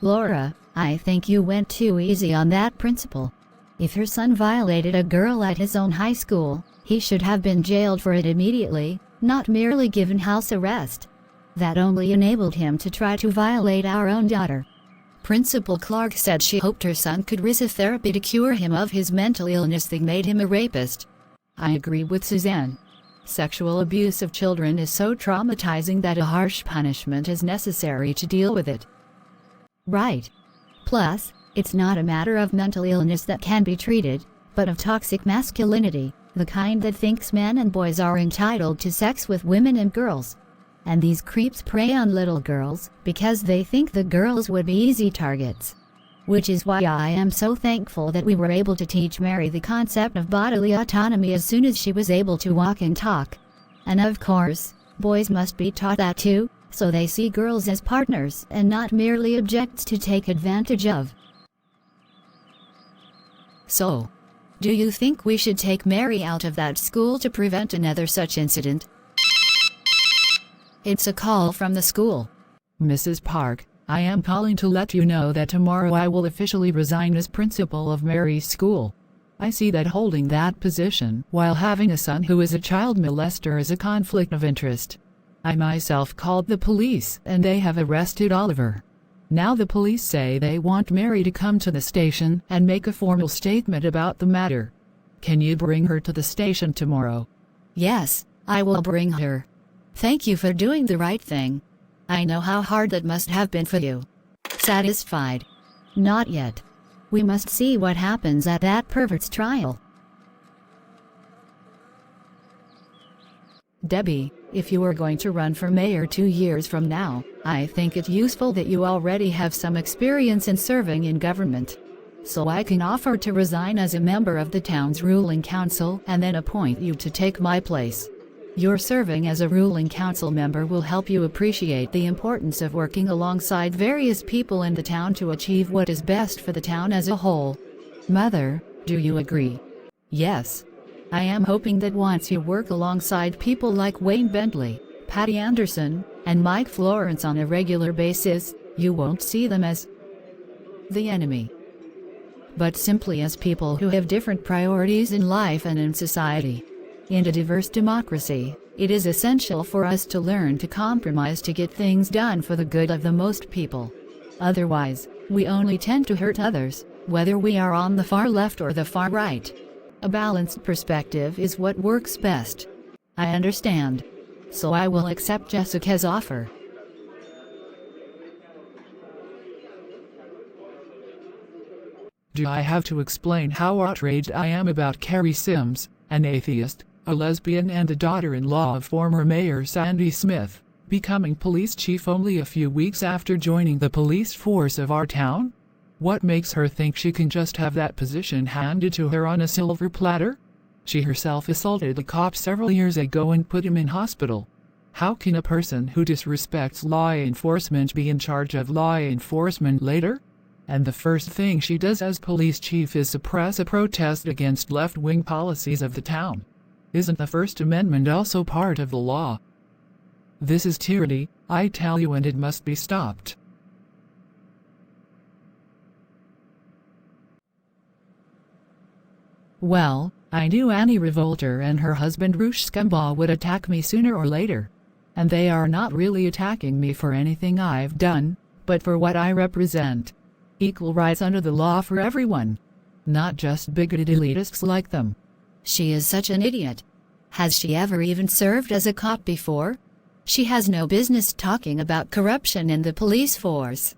Laura, I think you went too easy on that principal. If her son violated a girl at his own high school, he should have been jailed for it immediately, not merely given house arrest. That only enabled him to try to violate our own daughter. Principal Clark said she hoped her son could receive therapy to cure him of his mental illness that made him a rapist. I agree with Suzanne. Sexual abuse of children is so traumatizing that a harsh punishment is necessary to deal with it. Right. Plus, it's not a matter of mental illness that can be treated, but of toxic masculinity, the kind that thinks men and boys are entitled to sex with women and girls. And these creeps prey on little girls because they think the girls would be easy targets. Which is why I am so thankful that we were able to teach Mary the concept of bodily autonomy as soon as she was able to walk and talk. And of course, boys must be taught that too, so they see girls as partners and not merely objects to take advantage of. So, do you think we should take Mary out of that school to prevent another such incident? It's a call from the school. Mrs. Park, I am calling to let you know that tomorrow I will officially resign as principal of Mary's school. I see that holding that position while having a son who is a child molester is a conflict of interest. I myself called the police and they have arrested Oliver. Now the police say they want Mary to come to the station and make a formal statement about the matter. Can you bring her to the station tomorrow? Yes, I will bring her. Thank you for doing the right thing. I know how hard that must have been for you. Satisfied? Not yet. We must see what happens at that pervert's trial. Debbie, if you are going to run for mayor 2 years from now, I think it useful that you already have some experience in serving in government. So I can offer to resign as a member of the town's ruling council and then appoint you to take my place. Your serving as a ruling council member will help you appreciate the importance of working alongside various people in the town to achieve what is best for the town as a whole. Mother, do you agree? Yes. I am hoping that once you work alongside people like Wayne Bentley, Patty Anderson, and Mike Florence on a regular basis, you won't see them as the enemy, but simply as people who have different priorities in life and in society. In a diverse democracy, it is essential for us to learn to compromise to get things done for the good of the most people. Otherwise, we only tend to hurt others, whether we are on the far left or the far right. A balanced perspective is what works best. I understand. So I will accept Jessica's offer. Do I have to explain how outraged I am about Carrie Sims, an atheist, a lesbian and the daughter-in-law of former Mayor Sandy Smith, becoming police chief only a few weeks after joining the police force of our town? What makes her think she can just have that position handed to her on a silver platter? She herself assaulted a cop several years ago and put him in hospital. How can a person who disrespects law enforcement be in charge of law enforcement later? And the first thing she does as police chief is suppress a protest against left-wing policies of the town. Isn't the First Amendment also part of the law? This is tyranny, I tell you, and it must be stopped. Well, I knew Annie Revolter and her husband Rush Scumbaugh would attack me sooner or later. And they are not really attacking me for anything I've done, but for what I represent. Equal rights under the law for everyone. Not just bigoted elitists like them. She is such an idiot. Has she ever even served as a cop before? She has no business talking about corruption in the police force.